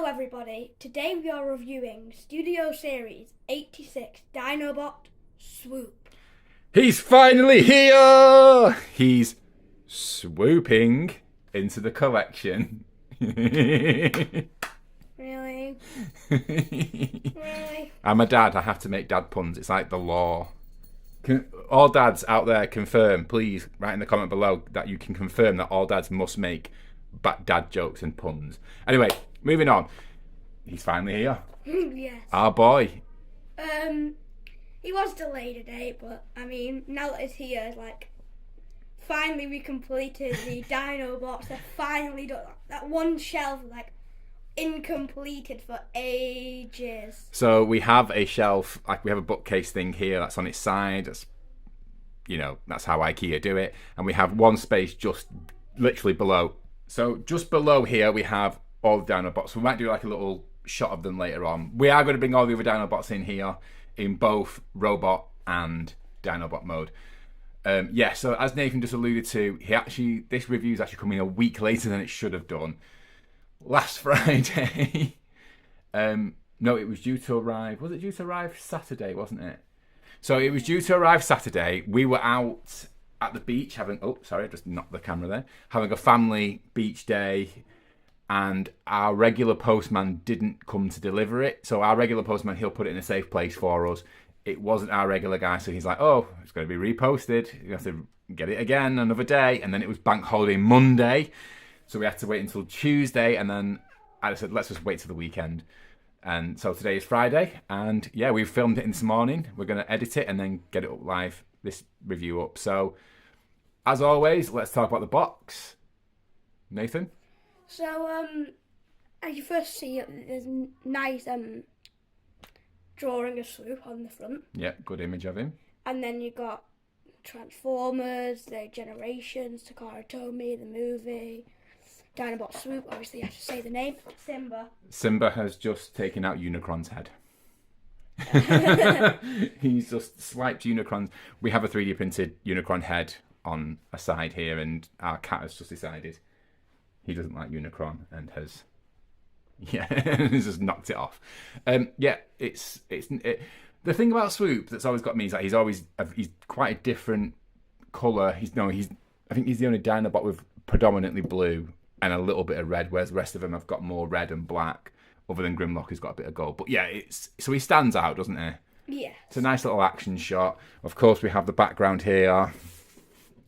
Hello everybody, today we are reviewing Studio Series 86 Dinobot Swoop. He's finally here! He's swooping into the collection. Really? Really? I'm a dad, I have to make dad puns. It's like the law. All dads out there confirm, please write in the comment below that you can confirm that all dads must make dad jokes and puns. Anyway, moving on. He's finally here. Yes. Our boy. He was delayed a day, but I mean, now that it's here, it's like, finally we completed the Dinobots. They're finally done. That one shelf, like, incompleted for ages. So we have a shelf, like we have a bookcase thing here that's on its side. That's, you know, that's how IKEA do it. And we have one space just literally below. So just below here we have all the Dinobots. We might do like a little shot of them later on. We are going to bring all the other Dinobots in here in both robot and Dinobot mode. So as Nathan just alluded to, this review is actually coming a week later than it should have done. Last Friday, no, it was due to arrive. Was it due to arrive Saturday, wasn't it? So it was due to arrive Saturday. We were out at the beach having, I just knocked the camera there, having a family beach day, and our regular postman didn't come to deliver it. So our regular postman, he'll put it in a safe place for us. It wasn't our regular guy, so he's like, oh, it's going to be reposted. You have to get it again another day. And then it was bank holiday Monday. So we had to wait until Tuesday, and then I said, let's just wait till the weekend. And so today is Friday, and yeah, we filmed it in this morning. We're going to edit it and then get it up live, this review up. So, as always, let's talk about the box. Nathan? So, as you first see, there's a nice drawing of Swoop on the front. Yeah, good image of him. And then you got Transformers, the Generations, Takara Tomy, the movie, Dinobot Swoop, obviously you have to say the name, Simba. Simba has just taken out Unicron's head. He's just swiped Unicron. We have a 3D printed Unicron head on a side here, and our cat has just decided he doesn't like Unicron and has just knocked it off. The thing about Swoop that's always got me is that he's quite a different colour. I think he's the only Dinobot with predominantly blue and a little bit of red, whereas the rest of them have got more red and black, other than Grimlock who's got a bit of gold. But yeah, so he stands out, doesn't he? Yeah. It's a nice little action shot. Of course, we have the background here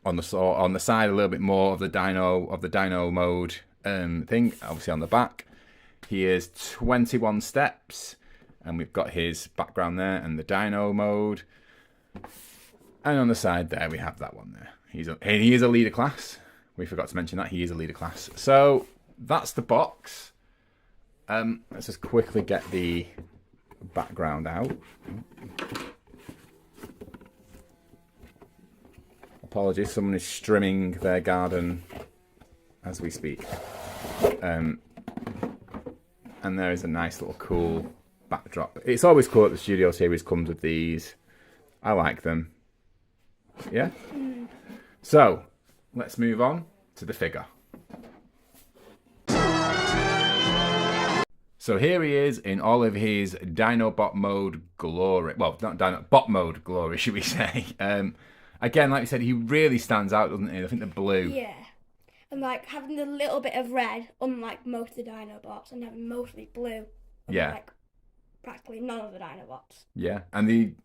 on the side, a little bit more of the Dino mode thing. Obviously on the back, he is 21 steps, and we've got his background there and the Dino mode. And on the side there, we have that one there. He is a leader class. We forgot to mention that he is a leader class. So that's the box. Let's just quickly get the background out. Apologies, someone is trimming their garden as we speak. And there is a nice little cool backdrop. It's always cool that the Studio Series comes with these. I like them. Yeah? So, let's move on to the figure. So here he is in all of his Dinobot mode glory. Well, not Dinobot mode glory, should we say. Again, like you said, he really stands out, doesn't he? I think the blue. Yeah. And like having a little bit of red, unlike most of the Dinobots, and having mostly blue. Yeah. Like practically none of the Dinobots. Yeah, and the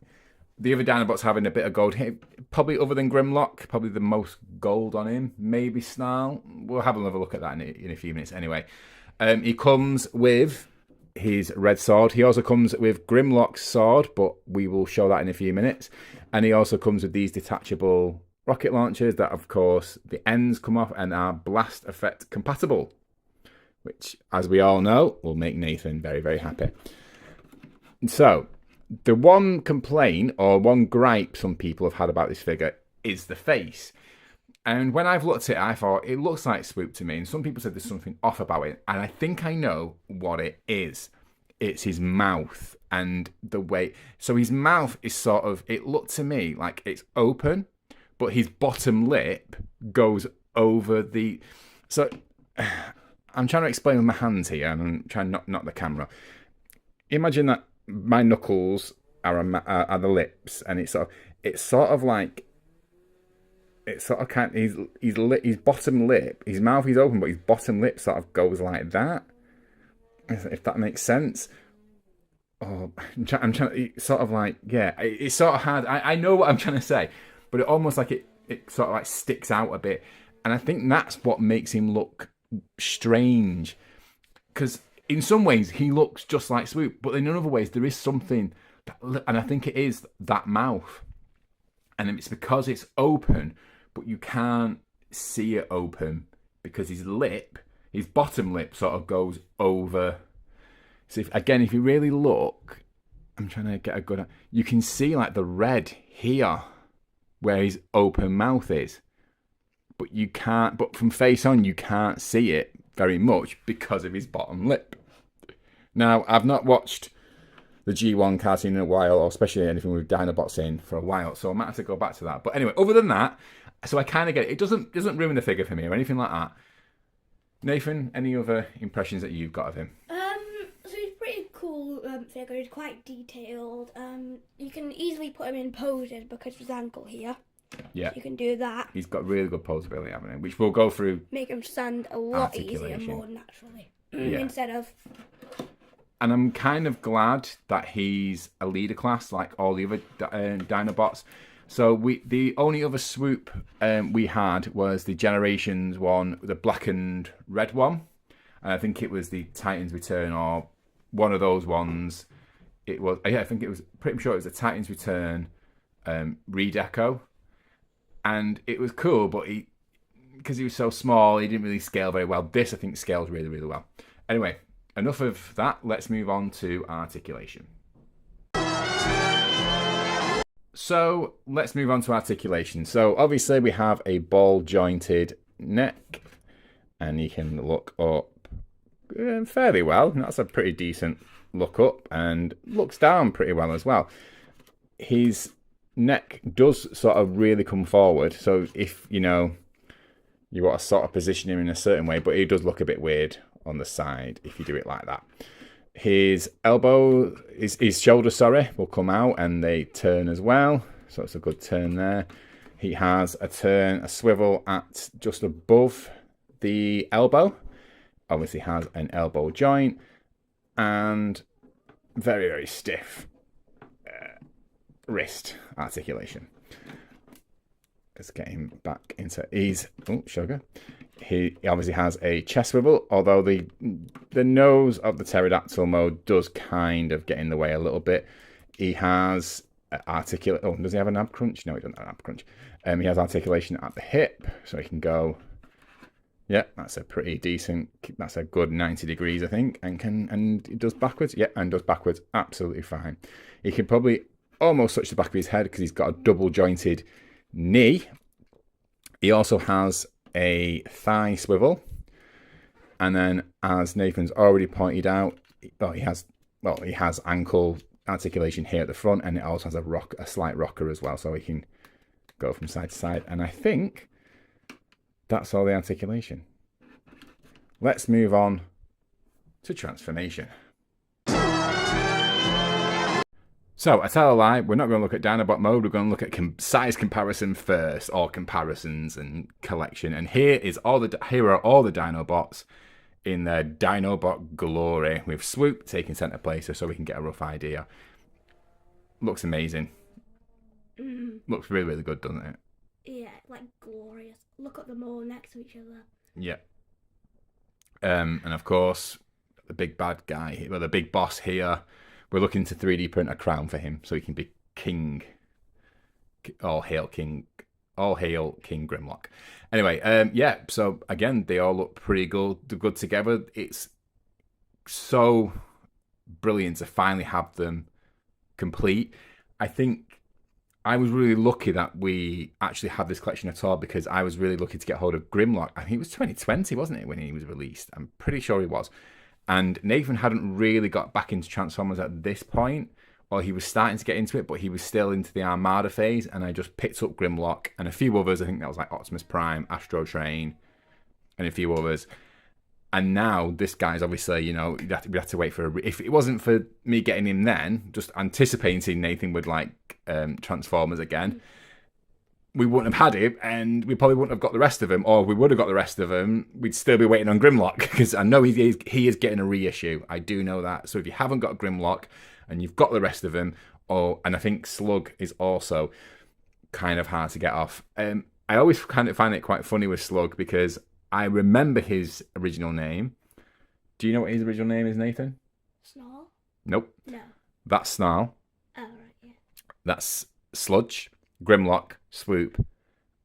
other Dinobots having a bit of gold here, probably other than Grimlock, probably the most gold on him. Maybe Snarl. We'll have another look at that in a few minutes anyway. He comes with his red sword. He also comes with Grimlock's sword, but we will show that in a few minutes. And he also comes with these detachable rocket launchers that, of course, the ends come off and are blast effect compatible, which, as we all know, will make Nathan very, very happy. So, the one complaint or one gripe some people have had about this figure is the face. And when I've looked at it, I thought, it looks like Swoop to me. And some people said there's something off about it. And I think I know what it is. It's his mouth and the way. So his mouth is sort of, it looked to me like it's open, but his bottom lip goes over the... So I'm trying to explain with my hands here, and I'm trying not knock the camera. Imagine that my knuckles are the lips, and it's sort of like. It's sort of kind. His bottom lip, his mouth is open, but his bottom lip sort of goes like that. If that makes sense. Oh, I'm trying. It's sort of like, yeah. It's sort of hard. I know what I'm trying to say, but it almost like it sort of like sticks out a bit, and I think that's what makes him look strange. Because in some ways he looks just like Swoop, but in other ways there is something, and I think it is that mouth, and it's because it's open. But you can't see it open because his bottom lip sort of goes over. So if you really look, I'm trying to get a good. You can see like the red here, where his open mouth is, but you can't. But from face on, you can't see it very much because of his bottom lip. Now, I've not watched the G1 cartoon in a while, or especially anything with Dinobots in for a while, so I might have to go back to that. But anyway, other than that. So I kind of get it. It doesn't ruin the figure for me or anything like that. Nathan, any other impressions that you've got of him? So he's pretty cool figure. He's quite detailed. You can easily put him in poses because of his ankle here. Yeah. So you can do that. He's got really good posability, haven't he? Which we'll go through. Make him stand a lot easier and more naturally. Yeah. Instead of... And I'm kind of glad that he's a leader class like all the other Dinobots. So the only other Swoop we had was the Generations one, the black and red one. And I think it was the Titans Return or one of those ones. It was, I think it was, pretty sure it was the Titans Return redeco. And it was cool, but because he was so small, he didn't really scale very well. This, I think, scales really, really well. Anyway, enough of that. Let's move on to articulation. So let's move on to articulation. So obviously we have a ball jointed neck, and you can look up fairly well. That's a pretty decent look up, and looks down pretty well as well. His neck does sort of really come forward. So if you want to sort of position him in a certain way, but he does look a bit weird on the side if you do it like that. His elbow, his shoulder, will come out and they turn as well. So it's a good turn there. He has a swivel at just above the elbow. Obviously has an elbow joint and very, very stiff wrist articulation. Let's get him back into sugar. He obviously has a chest swivel, although the nose of the pterodactyl mode does kind of get in the way a little bit. He has articulate. Oh, does he have an ab crunch? No, he doesn't have an ab crunch. He has articulation at the hip, so he can go. Yeah, that's a pretty decent. That's a good 90 degrees, I think, and it does backwards. Yeah, and does backwards absolutely fine. He can probably almost touch the back of his head because he's got a double jointed knee. He also has a thigh swivel, and then as Nathan's already pointed out, he has ankle articulation here at the front, and it also has a slight rocker as well, so he can go from side to side. And I think that's all the articulation. Let's move on to transformation. So, I tell a lie, we're not going to look at Dinobot mode, we're going to look at size comparison first, or comparisons and collection. And here are all the Dinobots in their Dinobot glory, with Swoop taking centre place so we can get a rough idea. Looks amazing. Looks really, really good, doesn't it? Yeah, like glorious. Look at them all next to each other. Yeah. And of course, the big bad guy, the big boss here. We're looking to 3D print a crown for him so he can be king. All hail King Grimlock. Anyway, yeah, so again, they all look pretty good together. It's so brilliant to finally have them complete. I think I was really lucky that we actually had this collection at all, because I was really lucky to get hold of Grimlock. I think it was 2020, wasn't it, when he was released? I'm pretty sure he was. And Nathan hadn't really got back into Transformers at this point, or he was starting to get into it, but he was still into the Armada phase, and I just picked up Grimlock and a few others. I think that was like Optimus Prime, Astro Train, and a few others. And now this guy's obviously, you know, we'd have to wait for if it wasn't for me getting him then, just anticipating Nathan would like Transformers again, we wouldn't have had him, and we probably wouldn't have got the rest of them, or we would have got the rest of them. We'd still be waiting on Grimlock, because I know he is getting a reissue. I do know that. So if you haven't got Grimlock and you've got the rest of them, and I think Slug is also kind of hard to get off. I always kind of find it quite funny with Slug because I remember his original name. Do you know what his original name is, Nathan? Snarl? Nope. No. That's Snarl. Oh, right, yeah. That's Sludge, Grimlock, Swoop,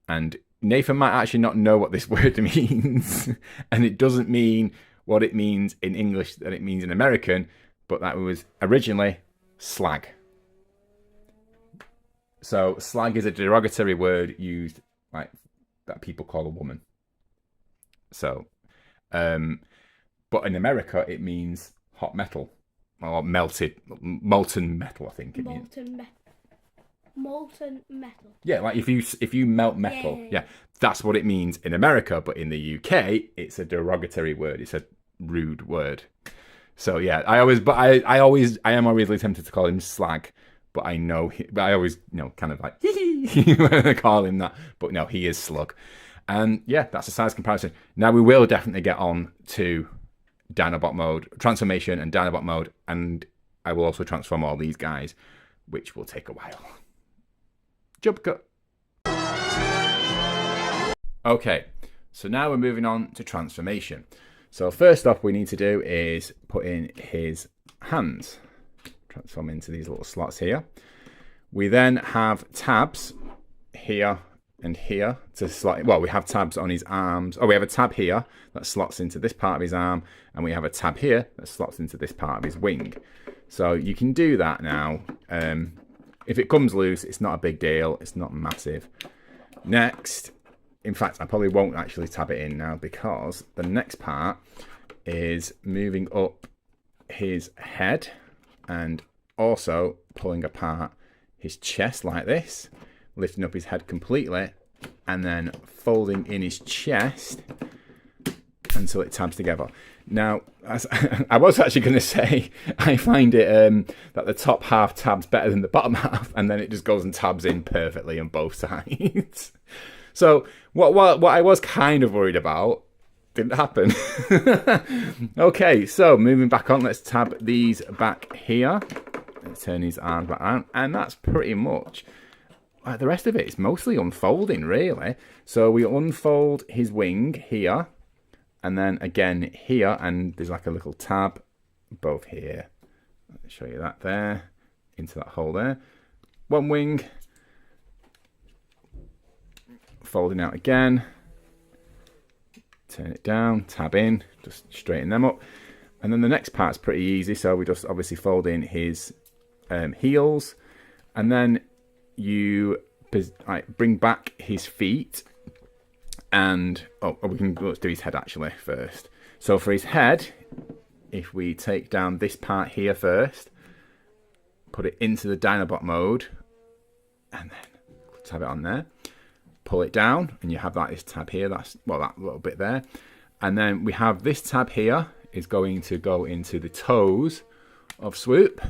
and Nathan might actually not know what this word means, and it doesn't mean what it means in English that it means in American, but that was originally slag. So slag is a derogatory word used like that people call a woman. So, but in America it means hot metal or molten metal. I think it means molten metal. Yeah, like if you melt metal, yeah, that's what it means in America. But in the UK, it's a derogatory word. It's a rude word. So yeah, I am always tempted to call him slag, but I always kind of like when I call him that. But no, he is Slug, and yeah, that's a size comparison. Now we will definitely get on to Dinobot mode, transformation, and Dinobot mode, and I will also transform all these guys, which will take a while. Jump cut. Okay, so now we're moving on to transformation. So first off, we need to do is put in his hands. Transform into these little slots here. We then have tabs here and here to slot. Well, we have tabs on his arms. Oh, we have a tab here that slots into this part of his arm, and we have a tab here that slots into this part of his wing. So you can do that now. If it comes loose, it's not a big deal. It's not massive. Next, in fact, I probably won't actually tab it in now because the next part is moving up his head and also pulling apart his chest like this, lifting up his head completely and then folding in his chest until it tabs together. Now, I was actually going to say, I find it that the top half tabs better than the bottom half, and then it just goes and tabs in perfectly on both sides. So what I was kind of worried about didn't happen. Okay, so moving back on, let's tab these back here. Let's turn his arms back around, and that's pretty much the rest of it is mostly unfolding, really. So we unfold his wing here. And then again here, and there's like a little tab, both here. Let me show you that there, into that hole there. One wing, folding out again. Turn it down, tab in, just straighten them up. And then the next part's pretty easy, so we just obviously fold in his heels. And then you bring back his feet. And let's do his head actually first. So for his head, if we take down this part here first, put it into the Dinobot mode, and then tab it on there, pull it down, and you have this tab here. That little bit there, and then we have this tab here is going to go into the toes of Swoop.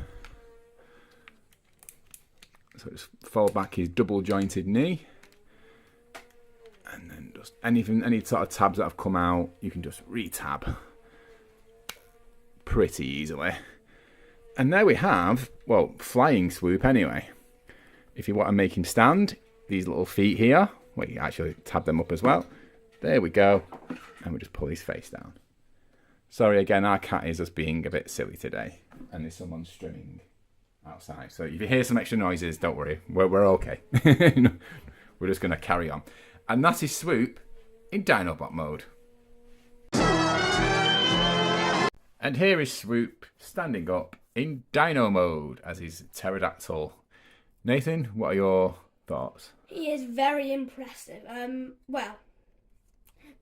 So just fold back his double jointed knee. And then just any sort of tabs that have come out, you can just re-tab pretty easily. And there we have, well, flying Swoop anyway. If you want to make him stand, these little feet here, well, you actually tab them up as well. There we go. And we just pull his face down. Sorry again, our cat is just being a bit silly today. And there's someone strumming outside. So if you hear some extra noises, don't worry. We're okay. We're just going to carry on. And that is Swoop in Dinobot mode. And here is Swoop standing up in Dino mode as his pterodactyl. Nathan, what are your thoughts? He is very impressive. Well,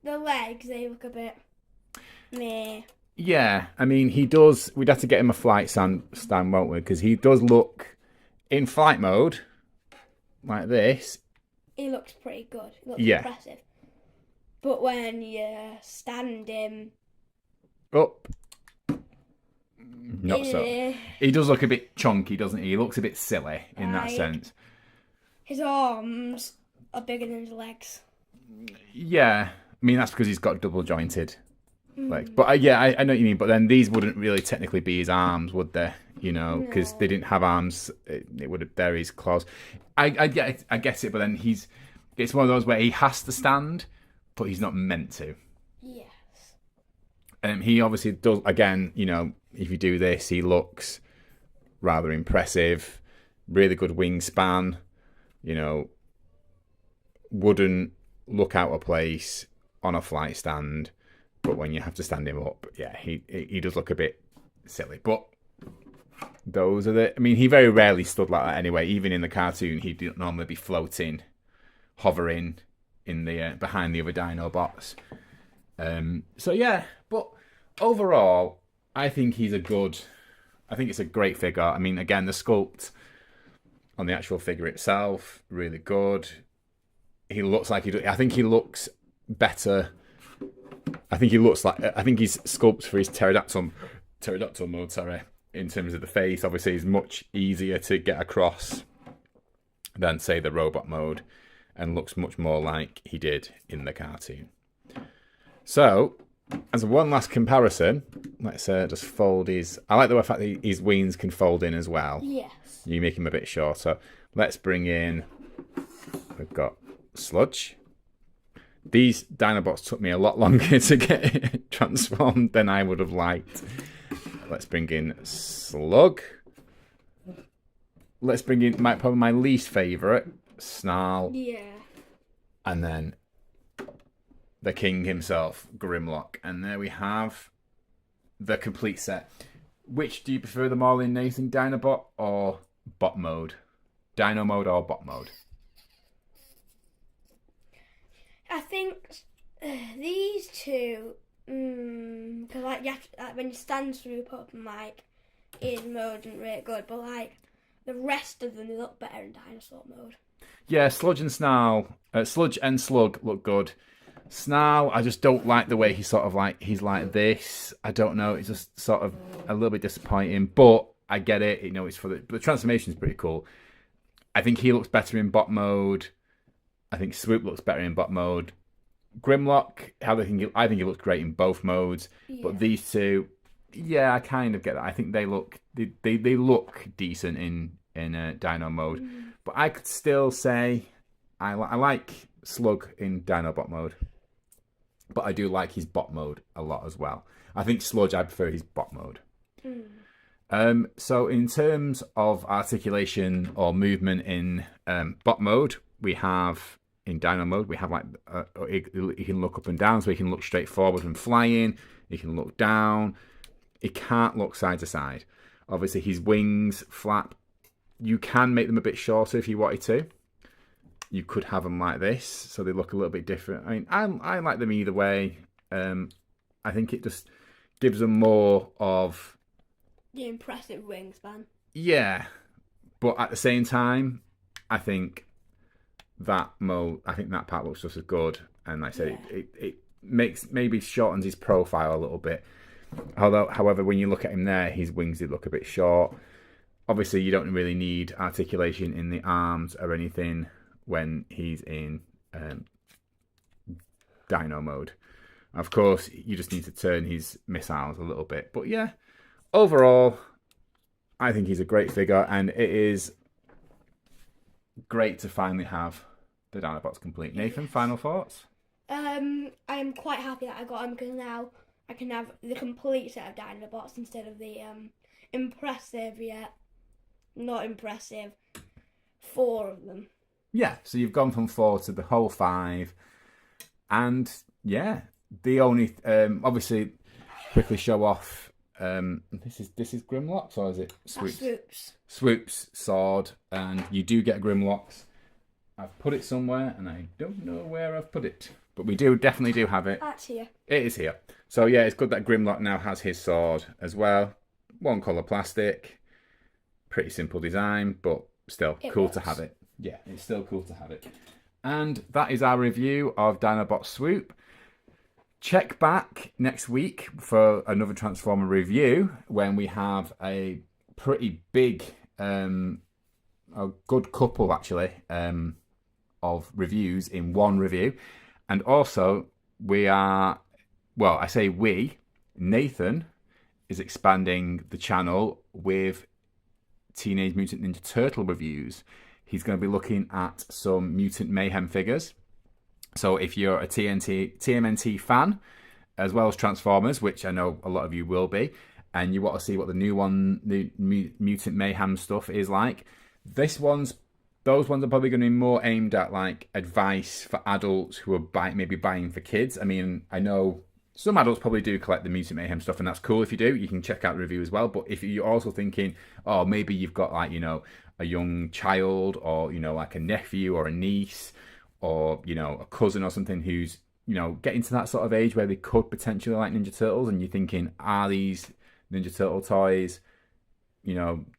the legs, they look a bit meh. Yeah, I mean, he does. We'd have to get him a flight stand, won't we? Because he does look in flight mode like this. He looks pretty good. He looks impressive. But when you stand him, Up. Not so. Eh, He does look a bit chunky, doesn't he? He looks a bit silly in that Like- sense. His arms are bigger than his legs. Yeah. I mean, that's because he's got double jointed legs. But yeah, I know what you mean. But then these wouldn't really technically be his arms, would they? You know, because they didn't have arms. It would have, they're his claws. I get it, but then it's one of those where he has to stand, but he's not meant to. Yes. He obviously does, again, you know, if you do this, he looks rather impressive. Really good wingspan. You know, wouldn't look out of place on a flight stand, but when you have to stand him up, yeah, he does look a bit silly. But those are the... I mean, he very rarely stood like that anyway. Even in the cartoon, he'd normally be floating, hovering in the behind the other Dinobots. So yeah, but overall, I think he's I think it's a great figure. I mean, again, the sculpt on the actual figure itself, really good. He looks like I think he looks better. I think he's sculpt for his pterodactyl mode, sorry, in terms of the face. Obviously, is much easier to get across than, say, the robot mode, and looks much more like he did in the cartoon. So, as one last comparison, let's just fold his... I like the fact that his wings can fold in as well. Yes. You make him a bit shorter. Let's bring in... We've got Sludge. These Dinobots took me a lot longer to get transformed than I would have liked. Let's bring in Slug. Let's bring in probably my least favourite, Snarl. Yeah. And then the king himself, Grimlock. And there we have the complete set. Which do you prefer them all in, Nathan? Dinobot or bot mode? Dino mode or bot mode? I think these two, because like, when you stand Swoop up and like his mode isn't really good, but like the rest of them, they look better in dinosaur mode. Yeah, Sludge and Slug look good. Snarl, I just don't like the way he's sort of like, he's like this. I don't know, it's just sort of a little bit disappointing, but I get it. You know, it's but the transformation is pretty cool. I think he looks better in bot mode. I think Swoop looks better in bot mode. Grimlock, I think he looks great in both modes. Yeah. But these two, yeah, I kind of get that. I think they look decent in Dino mode. But I could still say I like Slug in Dinobot mode. But I do like his bot mode a lot as well. I think Sludge, I prefer his bot mode. So in terms of articulation or movement in bot mode, we have in Dino mode, we have like he can look up and down, so he can look straight forward when flying. He can look down. He can't look side to side. Obviously, his wings flap. You can make them a bit shorter if you wanted to. You could have them like this, so they look a little bit different. I mean, I like them either way. I think it just gives them more of the impressive wingspan. Yeah, but at the same time, I think that part looks just as good. And like I said, it maybe shortens his profile a little bit. However, when you look at him there, his wings did look a bit short. Obviously, you don't really need articulation in the arms or anything when he's in Dino mode. Of course, you just need to turn his missiles a little bit. But yeah, overall, I think he's a great figure, and it is great to finally have the Dinobots complete. Nathan, final thoughts? I am quite happy that I got him, because now I can have the complete set of Dinobots instead of the impressive yet not impressive 4 of them. Yeah, so you've gone from 4 to the whole 5, and yeah, the only obviously quickly show off. This is Grimlock's, or is it Swoop's? Swoop's. Swoop's sword, and you do get Grimlock's. I've put it somewhere, and I don't know where I've put it, but we definitely do have it. That's here. It is here. So yeah, it's good that Grimlock now has his sword as well. 1 colour plastic. Pretty simple design, but still cool to have it. Yeah, it's still cool to have it. And that is our review of Dinobot Swoop. check back next week for another Transformer review when we have a pretty big, a good couple actually, of reviews in one review. And also we are, well, I say we, Nathan is expanding the channel with Teenage Mutant Ninja Turtle reviews. He's going to be looking at some Mutant Mayhem figures. So if you're a TMNT fan, as well as Transformers, which I know a lot of you will be, and you want to see what the new one, the Mutant Mayhem stuff is like, those ones are probably going to be more aimed at like advice for adults who are maybe buying for kids. I mean, I know some adults probably do collect the Mutant Mayhem stuff, and that's cool if you do. You can check out the review as well. But if you're also thinking, oh, maybe you've got like, a young child, or, like a nephew or a niece, or, a cousin or something who's, getting to that sort of age where they could potentially like Ninja Turtles, and you're thinking, are these Ninja Turtle toys,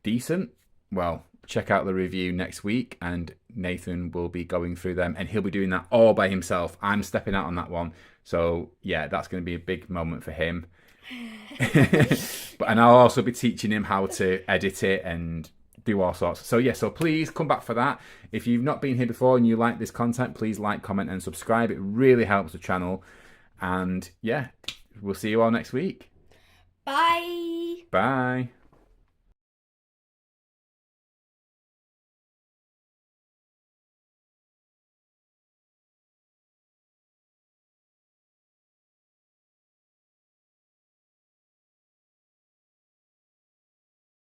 decent? Well, check out the review next week, and Nathan will be going through them, and he'll be doing that all by himself. I'm stepping out on that one. So, yeah, that's going to be a big moment for him. And I'll also be teaching him how to edit it and do all sorts. So yeah, so please come back for that. If you've not been here before and you like this content, please like, comment and subscribe. It really helps the channel. And yeah, we'll see you all next week. Bye. Bye.